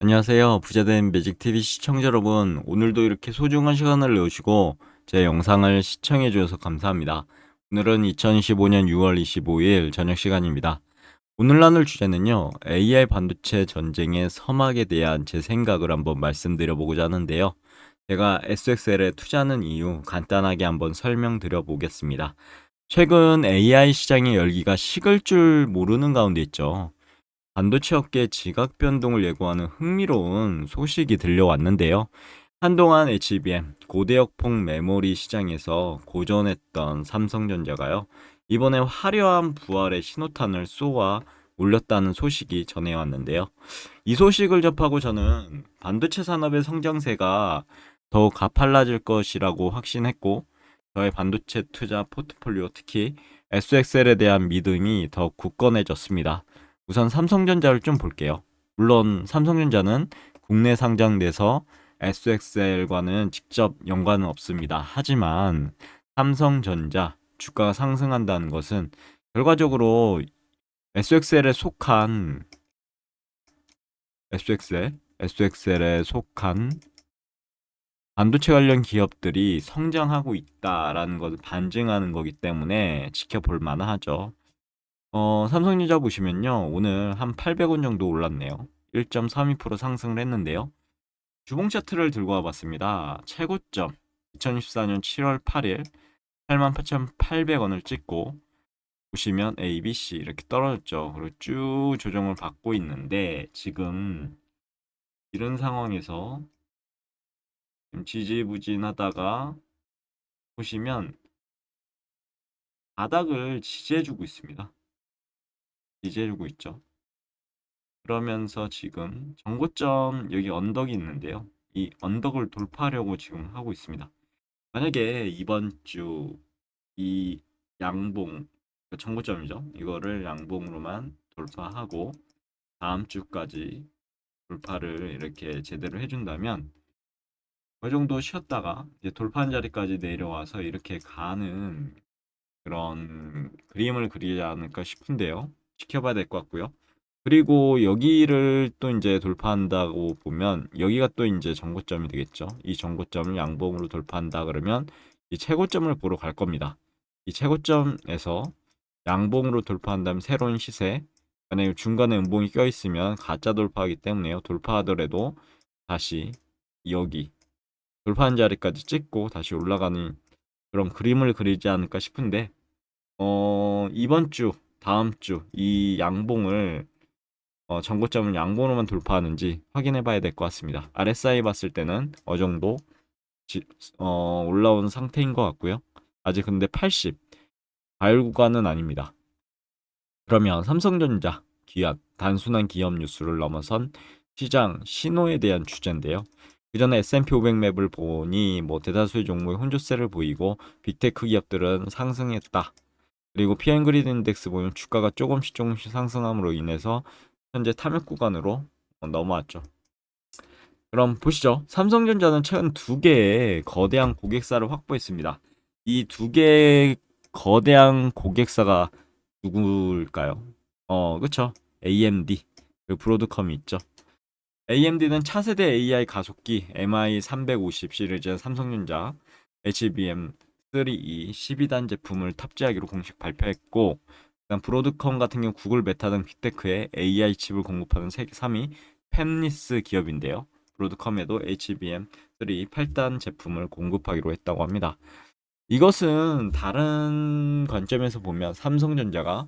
안녕하세요. 부자된 매직TV 시청자 여러분. 오늘도 이렇게 소중한 시간을 내주시고 제 영상을 시청해 주셔서 감사합니다. 오늘은 2025년 6월 25일 저녁 시간입니다. 오늘 나눌 주제는요. AI 반도체 전쟁의 서막에 대한 제 생각을 한번 말씀드려 보고자 하는데요. 제가 SXL에 투자하는 이유 간단하게 한번 설명드려 보겠습니다. 최근 AI 시장의 열기가 식을 줄 모르는 가운데 있죠. 반도체 업계 지각 변동을 예고하는 흥미로운 소식이 들려왔는데요. 한동안 HBM, 고대역폭 메모리 시장에서 고전했던 삼성전자가요. 이번에 화려한 부활의 신호탄을 쏘아 올렸다는 소식이 전해왔는데요. 이 소식을 접하고 저는 반도체 산업의 성장세가 더욱 가팔라질 것이라고 확신했고, 저의 반도체 투자 포트폴리오 특히 SXL에 대한 믿음이 더 굳건해졌습니다. 우선 삼성전자를 좀 볼게요. 물론 삼성전자는 국내 상장돼서 SXL과는 직접 연관은 없습니다. 하지만 삼성전자 주가가 상승한다는 것은 결과적으로 SXL에 속한 SXL에 속한 반도체 관련 기업들이 성장하고 있다라는 것을 반증하는 거기 때문에 지켜볼 만하죠. 삼성전자 보시면요. 오늘 한 800원 정도 올랐네요. 1.32% 상승을 했는데요. 주봉 차트를 들고 와봤습니다. 최고점 2024년 7월 8일 88,800원을 찍고 보시면 A, B, C 이렇게 떨어졌죠. 그리고 쭉 조정을 받고 있는데 지금 이런 상황에서 지금 지지부진하다가 보시면 바닥을 지지해주고 있습니다. 지지해주고 있죠. 그러면서 지금 정고점 여기 언덕이 있는데요. 이 언덕을 돌파하려고 지금 하고 있습니다. 만약에 이번 주 이 양봉 정고점이죠. 이거를 양봉으로만 돌파하고 다음 주까지 돌파를 이렇게 제대로 해준다면 그 정도 쉬었다가 이제 돌파한 자리까지 내려와서 이렇게 가는 그런 그림을 그리지 않을까 싶은데요. 지켜봐야 될 것 같고요. 그리고 여기를 또 이제 돌파한다고 보면 여기가 또 이제 정고점이 되겠죠. 이 정고점을 양봉으로 돌파한다 그러면 이 최고점을 보러 갈 겁니다. 이 최고점에서 양봉으로 돌파한다면 새로운 시세, 만약에 중간에 음봉이 껴있으면 가짜 돌파하기 때문에요. 돌파하더라도 다시 여기 돌파한 자리까지 찍고 다시 올라가는 그런 그림을 그리지 않을까 싶은데 이번 주, 다음 주 이 양봉을 전고점을 양봉으로만 돌파하는지 확인해 봐야 될 것 같습니다. RSI 봤을 때는 어느 정도 올라온 상태인 것 같고요. 아직 근데 80 과열 구간은 아닙니다. 그러면 삼성전자 기압 단순한 기업 뉴스를 넘어선 시장 신호에 대한 주제인데요. 그 전에 S&P 500 맵을 보니 뭐 대다수의 종목이 혼조세를 보이고 빅테크 기업들은 상승했다. 그리고 피앤그리드 인덱스 보면 주가가 조금씩 상승함으로 인해서 현재 탐욕 구간으로 넘어왔죠. 그럼 보시죠. 삼성전자는 최근 두 개의 거대한 고객사를 확보했습니다. 이 두 개의 거대한 고객사가 누구일까요? 그쵸. AMD, 그리고 브로드컴이 있죠. AMD는 차세대 AI 가속기 MI350 시리즈 삼성전자 HBM3E 12단 제품을 탑재하기로 공식 발표했고, 그다음 브로드컴 같은 경우 구글 메타 등 빅테크에 AI 칩을 공급하는 세계 3위 팹리스 기업인데요. 브로드컴에도 HBM3 8단 제품을 공급하기로 했다고 합니다. 이것은 다른 관점에서 보면 삼성전자가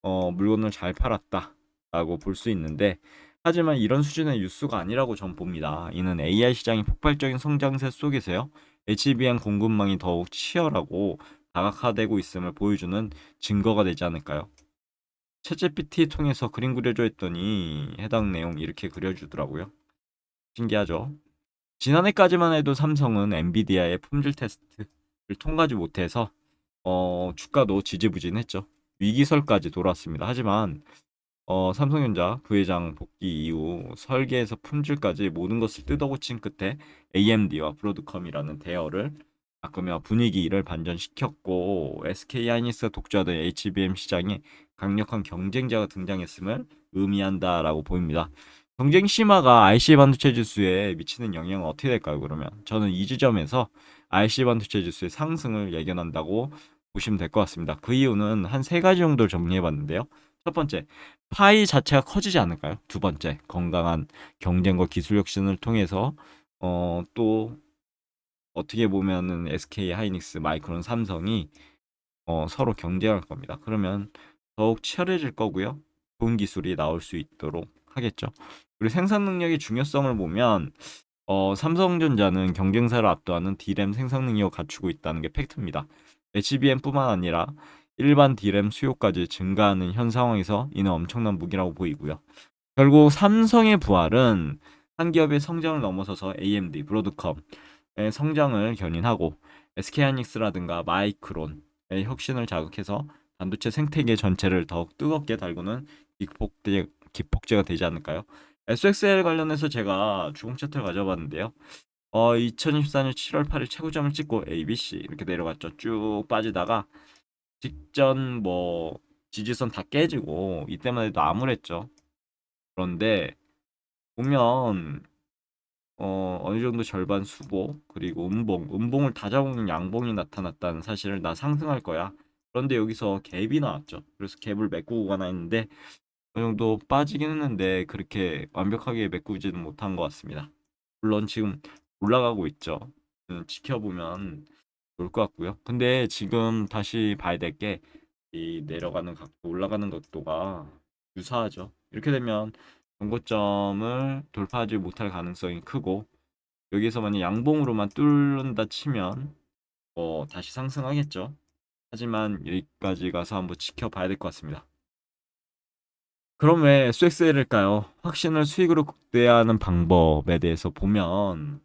물건을 잘 팔았다라고 볼 수 있는데, 하지만 이런 수준의 뉴스가 아니라고 전 봅니다. 이는 AI 시장이 폭발적인 성장세 속에서요. HBM 공급망이 더욱 치열하고 다각화되고 있음을 보여주는 증거가 되지 않을까요? 챗GPT 통해서 그림 그려줘 했더니 해당 내용 이렇게 그려주더라고요. 신기하죠? 지난해까지만 해도 삼성은 엔비디아의 품질 테스트를 통과하지 못해서 주가도 지지부진했죠. 위기설까지 돌았습니다. 하지만 삼성전자 부회장 복귀 이후 설계에서 품질까지 모든 것을 뜯어고친 끝에 AMD와 브로드컴이라는 대여를 바꾸며 분위기를 반전시켰고 SK하이닉스가 독주하던 HBM 시장에 강력한 경쟁자가 등장했음을 의미한다라고 보입니다. 경쟁 심화가 IC 반도체 지수에 미치는 영향은 어떻게 될까요? 그러면 저는 이 지점에서 IC 반도체 지수의 상승을 예견한다고 보시면 될 것 같습니다. 그 이유는 한 세 가지 정도를 정리해 봤는데요. 첫 번째, 파이 자체가 커지지 않을까요? 두 번째, 건강한 경쟁과 기술 혁신을 통해서 또 어떻게 보면은 SK 하이닉스, 마이크론, 삼성이 서로 경쟁할 겁니다. 그러면 더욱 치열해질 거고요. 좋은 기술이 나올 수 있도록 하겠죠. 그리고 생산 능력의 중요성을 보면 삼성전자는 경쟁사를 압도하는 D램 생산 능력을 갖추고 있다는 게 팩트입니다. HBM뿐만 아니라 일반 D램 수요까지 증가하는 현 상황에서 이는 엄청난 무기라고 보이고요. 결국 삼성의 부활은 한 기업의 성장을 넘어서서 AMD, 브로드컴의 성장을 견인하고 SK하이닉스라든가 마이크론의 혁신을 자극해서 반도체 생태계 전체를 더욱 뜨겁게 달구는 기폭제가 되지 않을까요? SXL 관련해서 제가 주봉 차트를 가져봤는데요. 2024년 7월 8일 최고점을 찍고 ABC 이렇게 내려갔죠. 쭉 빠지다가 직전 지지선 다 깨지고 이때만 해도 암울했죠. 그런데 보면 어느 정도 절반 수보 그리고 음봉을 다 잡으면 양봉이 나타났다는 사실을 나 상승할 거야. 그런데 여기서 갭이 나왔죠. 그래서 갭을 메꾸고 가나 했는데 어느 정도 빠지긴 했는데 그렇게 완벽하게 메꾸지는 못한 것 같습니다. 물론 지금 올라가고 있죠. 지켜보면 좋을 것 같고요. 근데 지금 다시 봐야 될 게 이 내려가는 각도, 올라가는 각도가 유사하죠. 이렇게 되면 정고점을 돌파하지 못할 가능성이 크고 여기서 만약 양봉으로만 뚫는다 치면 다시 상승하겠죠. 하지만 여기까지 가서 한번 지켜봐야 될 것 같습니다. 그럼 왜 SXL일까요? 확신을 수익으로 극대화하는 방법에 대해서 보면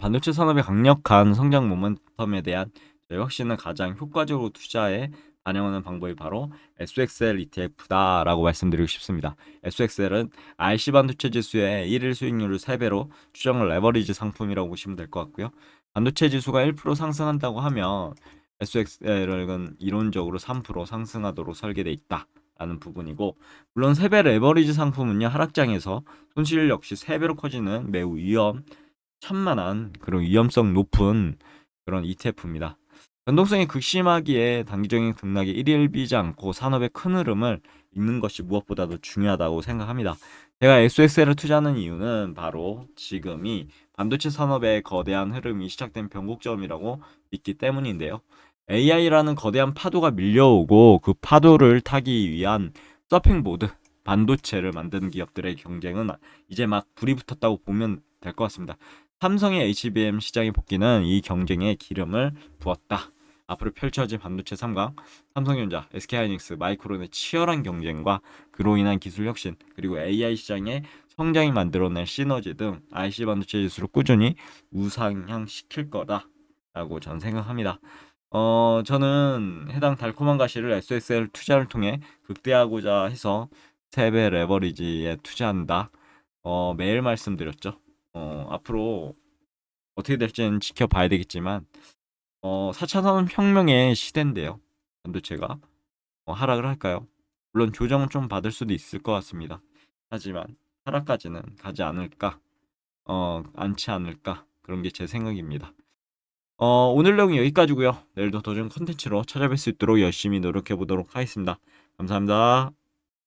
반도체 산업의 강력한 성장 모멘텀에 대한 저희 확신을 가장 효과적으로 투자에 반영하는 방법이 바로 SXL ETF다라고 말씀드리고 싶습니다. SXL은 IC 반도체 지수의 1일 수익률을 3배로 추정을 레버리지 상품이라고 보시면 될 것 같고요. 반도체 지수가 1% 상승한다고 하면 SXL은 이론적으로 3% 상승하도록 설계되어 있다라는 부분이고, 물론 3배 레버리지 상품은요, 하락장에서 손실 역시 3배로 커지는 매우 천만한 그런 위험성 높은 그런 ETF입니다. 변동성이 극심하기에 단기적인 등락이 일일비지 않고 산업의 큰 흐름을 읽는 것이 무엇보다도 중요하다고 생각합니다. 제가 SXL을 투자하는 이유는 바로 지금이 반도체 산업의 거대한 흐름이 시작된 변곡점이라고 믿기 때문인데요. AI라는 거대한 파도가 밀려오고 그 파도를 타기 위한 서핑보드, 반도체를 만드는 기업들의 경쟁은 이제 막 불이 붙었다고 보면 될 것 같습니다. 삼성의 HBM 시장의 복귀는 이 경쟁에 기름을 부었다. 앞으로 펼쳐질 반도체 3강, 삼성전자, SK하이닉스, 마이크론의 치열한 경쟁과 그로 인한 기술 혁신, 그리고 AI 시장의 성장이 만들어낼 시너지 등 IC 반도체 지수를 꾸준히 우상향시킬 거다라고 저는 생각합니다. 저는 해당 달콤한 가시를 SXL 투자를 통해 극대화하고자 해서 3배 레버리지에 투자한다. 매일 말씀드렸죠. 앞으로 어떻게 될지는 지켜봐야 되겠지만 4차 산업혁명의 시대인데요. 반도체가 하락을 할까요? 물론 조정은 좀 받을 수도 있을 것 같습니다. 하지만 하락까지는 가지 않을까? 않지 않을까? 그런 게 제 생각입니다. 오늘 내용 여기까지고요. 내일도 더 좋은 컨텐츠로 찾아뵐 수 있도록 열심히 노력해 보도록 하겠습니다. 감사합니다.